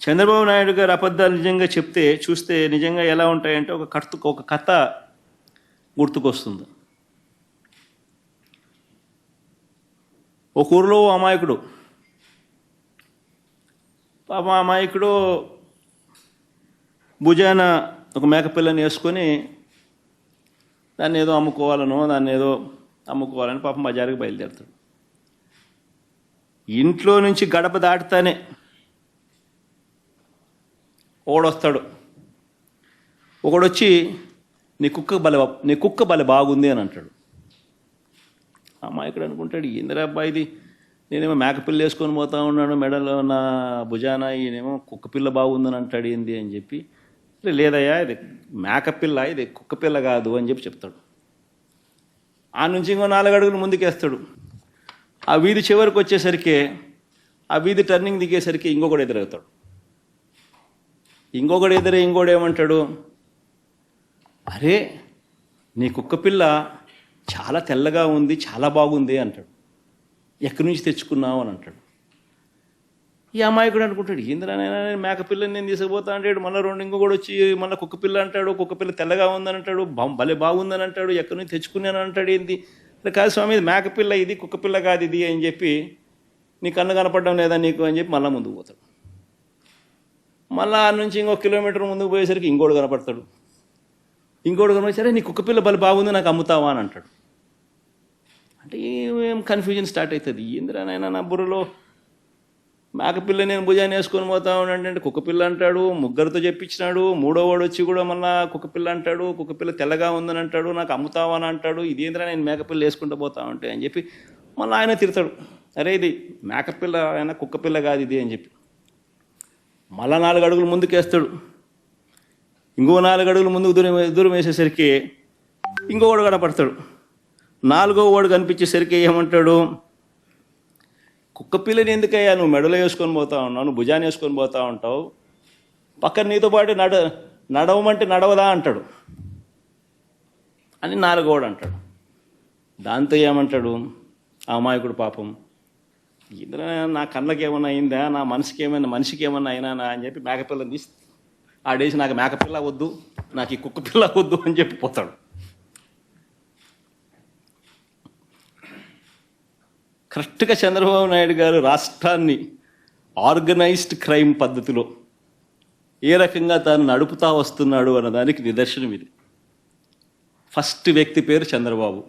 చంద్రబాబు నాయుడు గారు అబద్ధాలు నిజంగా చెప్తే చూస్తే నిజంగా ఎలా ఉంటాయంటే ఒక కథ గుర్తుకొస్తుంది. ఒక ఊరిలో అమాయకుడు, పాప అమాయకుడు భుజాన ఒక మేకపిల్లని వేసుకొని దాన్ని ఏదో అమ్ముకోవాలని పాపం బజారుకి బయలుదేరుతాడు. ఇంట్లో నుంచి గడప దాటుతానే ఒకడొస్తాడు. ఒకడొచ్చి నీ కుక్క బలే బాగుంది అని అంటాడు. అమాయకుడు అనుకుంటాడు, ఏందిరా అబ్బాయి ఇది, నేనేమో మేకపిల్ల వేసుకొని పోతా ఉన్నాను, మెడలో నా భుజాన ఈయనేమో కుక్కపిల్ల బాగుందని అంటాడు ఏంది అని చెప్పి, లేదయ్యా ఇది మేకపిల్ల, ఇది కుక్కపిల్ల కాదు అని చెప్పి చెప్తాడు. ఆ నుంచి ఇంకో 4 అడుగులు ముందుకేస్తాడు. ఆ వీధి చివరికి వచ్చేసరికి, ఆ వీధి టర్నింగ్ దిగేసరికి ఇంకొకడు ఎదురవుతాడు. ఇంకోడు ఏమంటాడు, అరే నీ కుక్కపిల్ల చాలా తెల్లగా ఉంది, చాలా బాగుంది అంటాడు. ఎక్కడి నుంచి తెచ్చుకున్నావు అని అంటాడు. ఈ అమాయకుడు అనుకుంటాడు, ఏంద్రనైనా మేకపిల్లని నేను తీసుకుపోతా అంటాడు. మళ్ళీ ఇంకొకడు వచ్చి మళ్ళీ కుక్కపిల్ల అంటాడు. కుక్కపిల్ల తెల్లగా ఉందని అంటాడు, భలే బాగుందని అంటాడు, ఎక్కడి నుంచి తెచ్చుకున్నాను అంటాడు. ఏంది కాదు స్వామి, ఇది మేకపిల్ల, ఇది కుక్కపిల్ల కాదు ఇది అని చెప్పి, నీ కన్ను కనపడడం లేదా నీకు అని చెప్పి మళ్ళీ ముందుకు పోతాడు. మళ్ళీ ఆ నుంచి ఇంకొక కిలోమీటర్ ముందుకు పోయేసరికి ఇంకోడు కనపడతాడు. ఇంకోడు కనపడి, నీ కుక్కపిల్ల బలి బాగుంది, నాకు అమ్ముతావా అని అంటాడు. అంటే ఏం కన్ఫ్యూజన్ స్టార్ట్ అవుతుంది. ఏంద్రనైనా నా బుర్రలో మేకపిల్ల నేను భుజాన్ని వేసుకొని పోతా ఉన్నాడంటే కుక్కపిల్ల అంటాడు, ముగ్గురితో చెప్పించినాడు, 3వ వాడు వచ్చి కూడా మళ్ళీ కుక్కపిల్ల అంటాడు, కుక్కపిల్ల తెల్లగా ఉందని అంటాడు, నాకు అమ్ముతావా అని అంటాడు. ఇదేంద్రా నేను మేకపిల్ల వేసుకుంటూ పోతా ఉంటే అని చెప్పి మళ్ళీ ఆయన తిడతాడు, అరే ఇది మేకపిల్ల అయినా కుక్కపిల్ల కాదు ఇది అని చెప్పి మళ్ళా 4 అడుగులు ముందుకేస్తాడు. ఇంకో 4 అడుగులు ముందుకు దూరం వేసేసరికి ఇంకొకడు కనపడతాడు. 4వ వాడు కనిపించేసరికి ఏమంటాడు, కుక్కపిల్లని ఎందుకయ్యా నువ్వు మెడలో వేసుకొని పోతా ఉన్నావు, నువ్వు భుజాన్ని వేసుకొని పోతా ఉంటావు, పక్కన నీతో పాటు నడవమంటే నడవదా అంటాడు అని 4వ వాడు అంటాడు. దాంతో ఏమంటాడు ఆ అమాయకుడు, పాపం ఇందులో నా కళ్ళకి ఏమన్నా అయిందా, నా మనిషికి ఏమన్నా అయినా అని చెప్పి మేకపిల్లని తీసి ఆడేసి, నాకు మేకపిల్ల వద్దు, నాకు ఈ కుక్కపిల్ల వద్దు అని చెప్పి పోతాడు. కరెక్ట్గా చంద్రబాబు నాయుడు గారు రాష్ట్రాన్ని ఆర్గనైజ్డ్ క్రైమ్ పద్ధతిలో ఏ రకంగా తాను నడుపుతా వస్తున్నాడు అన్నదానికి నిదర్శనం ఇది. ఫస్ట్ వ్యక్తి పేరు చంద్రబాబు,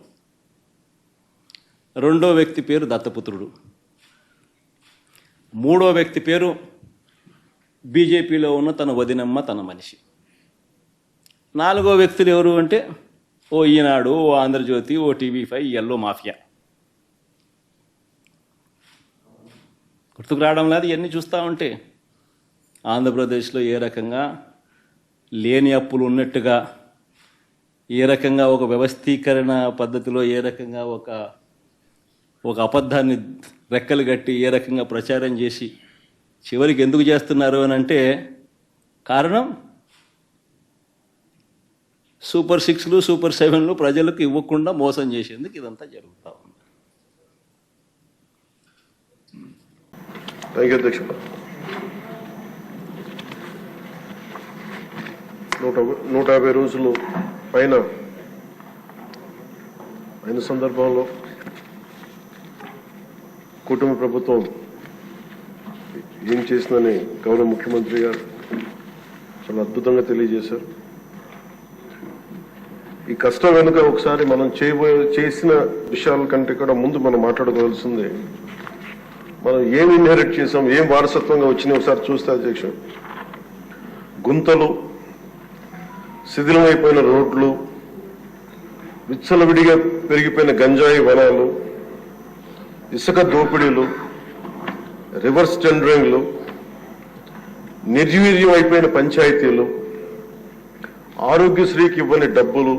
2వ వ్యక్తి పేరు దత్తపుత్రుడు, 3వ వ్యక్తి పేరు బీజేపీలో ఉన్న తన వదినమ్మ, తన మనిషి. 4వ వ్యక్తులు ఎవరు అంటే ఓ ఈనాడు, ఓ ఆంధ్రజ్యోతి, ఓ టీవీ5, ఎల్లో మాఫియా. గుర్తుకు రావడం లేదు ఇవన్నీ చూస్తూ ఉంటే. ఆంధ్రప్రదేశ్లో ఏ రకంగా లేని అప్పులు ఉన్నట్టుగా, ఏ రకంగా ఒక వ్యవస్థీకరణ పద్ధతిలో, ఏ రకంగా ఒక అబద్ధాన్ని రెక్కలు కట్టి ఏ రకంగా ప్రచారం చేసి చివరికి ఎందుకు చేస్తున్నారు అని అంటే కారణం సూపర్ 6లు, సూపర్ 7లు ప్రజలకు ఇవ్వకుండా మోసం చేసేందుకు ఇదంతా జరుగుతూ ఉంది. అధ్యక్ష, 150 రోజులు అయిన సందర్భంలో కుటుంబ ప్రభుత్వం ఏం చేసిందని గౌరవ ముఖ్యమంత్రి గారు చాలా అద్భుతంగా తెలియజేశారు. ఈ కష్టం వెనుక ఒకసారి మనం చేసిన విషయాల కంటే కూడా ముందు మనం మాట్లాడుకోవాల్సింది, మనం ఏం ఇన్హెరిట్ చేసాం, ఏం వారసత్వంగా వచ్చినాయి ఒకసారి చూస్తే అధ్యక్ష, గుంతలు, శిథిలమైపోయిన రోడ్లు, విచ్చలవిడిగా పెరిగిపోయిన గంజాయి వనాలు, ఇసుక దోపిడీలు, రివర్స్ టెండరింగ్లు, నిర్వీర్యం అయిపోయిన పంచాయతీలు, ఆరోగ్యశ్రీకి ఇవ్వని డబ్బులు,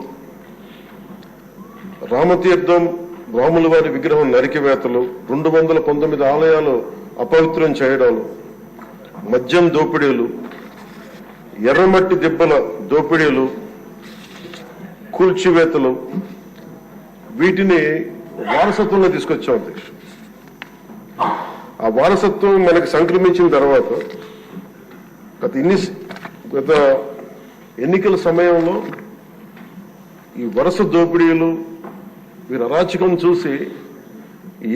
రామతీర్థం రాముల వారి విగ్రహం నరికివేతలు, 219 ఆలయాలు అపవిత్రం చేయడాలు, మద్యం దోపిడీలు, ఎర్రమట్టి దిబ్బల దోపిడీలు, కూల్చివేతలు, వీటిని వారసత్వంలో తీసుకొచ్చాం అధ్యక్ష. ఆ వారసత్వం మనకు సంక్రమించిన తర్వాత గత ఎన్నికల సమయంలో ఈ వరుస దోపిడీలు వీరి అరాచకం చూసి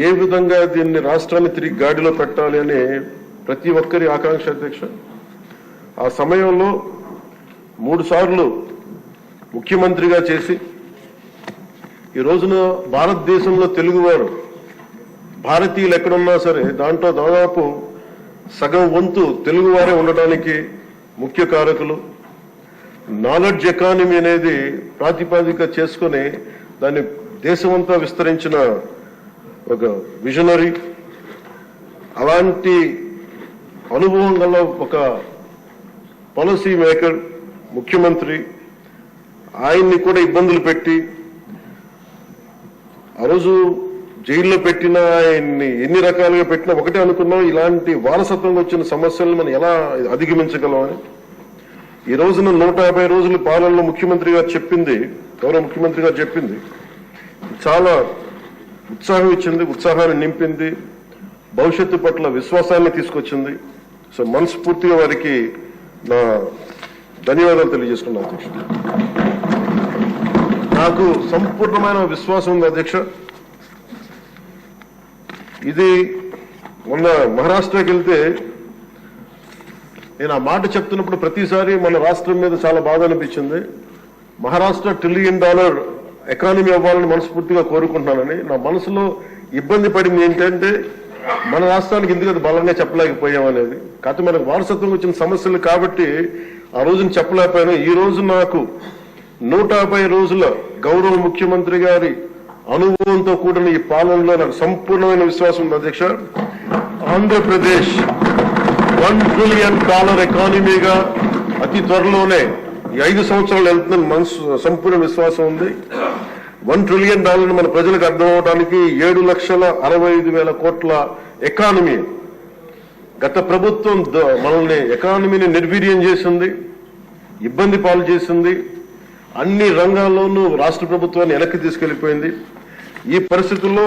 ఏ విధంగా దీన్ని రాష్ట్రాన్ని తిరిగి గాడిలో పెట్టాలి అని ప్రతి ఒక్కరి ఆకాంక్ష అధ్యక్ష. ఆ సమయంలో 3 సార్లు ముఖ్యమంత్రిగా చేసి ఈ రోజున భారతదేశంలో తెలుగువారు భారతీయులు ఎక్కడున్నా సరే దాంట్లో దాదాపు సగం వంతు తెలుగువారే ఉండటానికి ముఖ్య కారకులు. నాలెడ్జ్ ఎకానమీ అనేది ప్రాతిపదిక చేసుకుని దాన్ని దేశమంతా విస్తరించిన ఒక విజనరీ. అలాంటి అనుభవం గల ఒక పాలసీ మేకర్ ముఖ్యమంత్రి, ఆయన్ని కూడా ఇబ్బందులు పెట్టి ఆ రోజు జైల్లో పెట్టినా ఆయన్ని ఎన్ని రకాలుగా పెట్టినా ఒకటే అనుకున్నాం, ఇలాంటి వారసత్వంగా వచ్చిన సమస్యలను మనం ఎలా అధిగమించగలం అని. ఈ రోజున 150 రోజుల పాలనలో ముఖ్యమంత్రి గారు చెప్పింది, గౌరవ ముఖ్యమంత్రి గారు చెప్పింది చాలా ఉత్సాహం ఇచ్చింది, ఉత్సాహాన్ని నింపింది, భవిష్యత్తు పట్ల విశ్వాసాన్ని తీసుకొచ్చింది. సో మనస్ఫూర్తిగా వారికి నా ధన్యవాదాలు తెలియజేసుకున్నాను అధ్యక్ష. నాకు సంపూర్ణమైన విశ్వాసం ఉంది అధ్యక్ష. ఇది మొన్న మహారాష్ట్రకి వెళ్తే నేను ఆ మాట చెప్తున్నప్పుడు ప్రతిసారి మన రాష్ట్రం మీద చాలా బాధ అనిపించింది. మహారాష్ట్ర $1 ట్రిలియన్ ఎకానమీ అవ్వాలని మనస్ఫూర్తిగా కోరుకుంటున్నానని. నా మనసులో ఇబ్బంది పడింది ఏంటంటే మన రాష్ట్రానికి ఎందుకు అది బలంగా చెప్పలేకపోయాం అనేది. కాకపోతే మనకు వారసత్వం వచ్చిన సమస్యలు కాబట్టి ఆ రోజున చెప్పలేకపోయాను. ఈ రోజు నాకు 150 రోజుల గౌరవ ముఖ్యమంత్రి గారి అనుభవంతో కూడిన ఈ పాలనలో నాకు సంపూర్ణమైన విశ్వాసం ఉంది అధ్యక్ష. ఆంధ్రప్రదేశ్ $1 ట్రిలియన్ ఎకానమీగా అతి త్వరలోనే ఈ 5 సంవత్సరాలు వెళ్తుందని మనసు సంపూర్ణ విశ్వాసం ఉంది. $1 ట్రిలియన్ మన ప్రజలకు అర్థం అవడానికి 7,65,000 కోట్ల ఎకానమీ. గత ప్రభుత్వం మనల్ని ఎకానమీని నిర్వీర్యం చేసింది, ఇబ్బంది పాలు చేసింది, అన్ని రంగాల్లోనూ రాష్ట్ర ప్రభుత్వాన్ని వెనక్కి తీసుకెళ్లిపోయింది. ఈ పరిస్థితుల్లో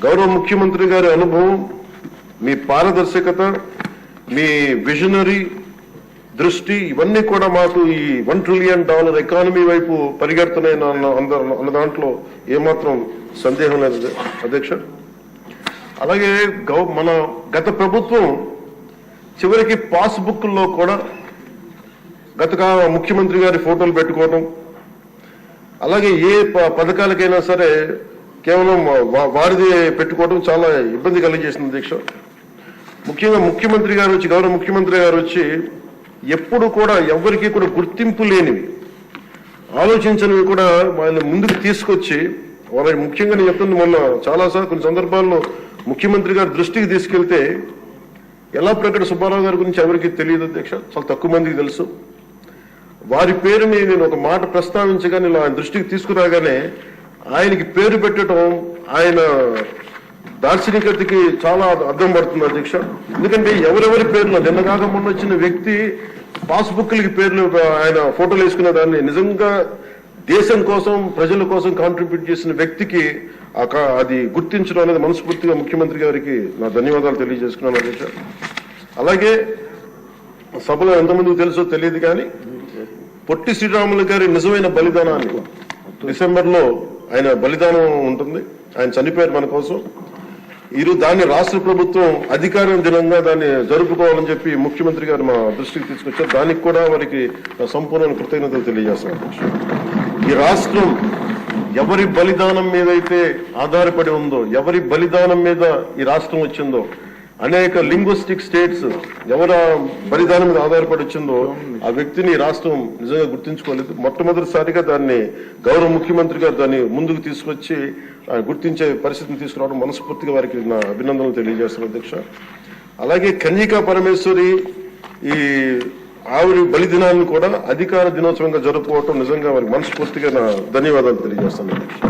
గౌరవ ముఖ్యమంత్రి గారి అనుభవం, మీ పారదర్శకత, మీ విజనరీ దృష్టి, ఇవన్నీ కూడా మాకు ఈ $1 ట్రిలియన్ ఎకానమీ వైపు పరిగెడుతున్నాయని అన్న దాంట్లో ఏమాత్రం సందేహం లేదు అధ్యక్ష. అలాగే మన గత ప్రభుత్వం చివరికి పాస్బుక్లో కూడా గత ముఖ్యమంత్రి గారి ఫోటోలు పెట్టుకోవడం, అలాగే ఏ పథకాలకైనా సరే కేవలం వారిది పెట్టుకోవడం చాలా ఇబ్బంది కలిగజేసింది అధ్యక్ష. ముఖ్యంగా ముఖ్యమంత్రి గారు వచ్చి, గౌరవ ముఖ్యమంత్రి గారు వచ్చి ఎప్పుడు కూడా ఎవరికి కూడా గుర్తింపు లేనివి, ఆలోచించనివి కూడా వాళ్ళని ముందుకు తీసుకొచ్చి వాళ్ళకి ముఖ్యంగా నేను చెప్తుంది, మొన్న చాలాసార్లు కొన్ని సందర్భాల్లో ముఖ్యమంత్రి గారి దృష్టికి తీసుకెళ్తే యల్లాప్రగడ సుబ్బారావు గారి గురించి ఎవరికి తెలియదు అధ్యక్ష, చాలా తక్కువ మందికి తెలుసు. వారి పేరుని నేను ఒక మాట ప్రస్తావించగానే ఆయన దృష్టికి తీసుకురాగానే ఆయనకి పేరు పెట్టడం ఆయన దార్శనికతకి చాలా అర్థం పడుతుంది అధ్యక్ష. ఎందుకంటే ఎవరెవరి పేర్లు నిన్నగాక మొన్న వచ్చిన వ్యక్తి పాస్బుక్లకి పేర్లు ఆయన ఫోటోలు వేసుకునే దాన్ని నిజంగా దేశం కోసం ప్రజల కోసం కాంట్రిబ్యూట్ చేసిన వ్యక్తికి అది గుర్తించడం అనేది మనస్ఫూర్తిగా ముఖ్యమంత్రి గారికి నా ధన్యవాదాలు తెలియజేసుకున్నాను అధ్యక్ష. అలాగే సభలో ఎంతమందికి తెలుసో తెలియదు కానీ పొట్టి శ్రీరాములు గారి నిజమైన బలిదానాన్ని డిసెంబర్లో ఆయన బలిదానం ఉంటుంది, ఆయన చనిపోయారు మన కోసం. దాన్ని రాష్ట్ర ప్రభుత్వం అధికార దినంగా దాన్ని జరుపుకోవాలని చెప్పి ముఖ్యమంత్రి గారు మా దృష్టికి తీసుకొచ్చారు. దానికి కూడా వారికి సంపూర్ణ కృతజ్ఞతలు తెలియజేస్తున్నాను. ఈ రాష్ట్రం ఎవరి బలిదానం మీద అయితే ఆధారపడి ఉందో, ఎవరి బలిదానం మీద ఈ రాష్ట్రం వచ్చిందో, అనేక లింగ్విస్టిక్ స్టేట్స్ ఎవరి బలిదానం మీద ఆధారపడి వచ్చిందో ఆ వ్యక్తిని రాష్ట్రం నిజంగా గుర్తించుకోలేదు. మొట్టమొదటిసారిగా దాన్ని గౌరవ ముఖ్యమంత్రి గారు దాన్ని ముందుకు తీసుకొచ్చి గుర్తించే పరిస్థితిని తీసుకురావడం మనస్ఫూర్తిగా వారికి నా అభినందనలు తెలియజేస్తున్నాను అధ్యక్ష. అలాగే కన్యకా పరమేశ్వరి ఈ ఆవిరి బలిదినాన్ని కూడా అధికార దినోత్సవంగా జరుపుకోవటం నిజంగా వారికి మనస్ఫూర్తిగా నా ధన్యవాదాలు తెలియజేస్తాను అధ్యక్ష.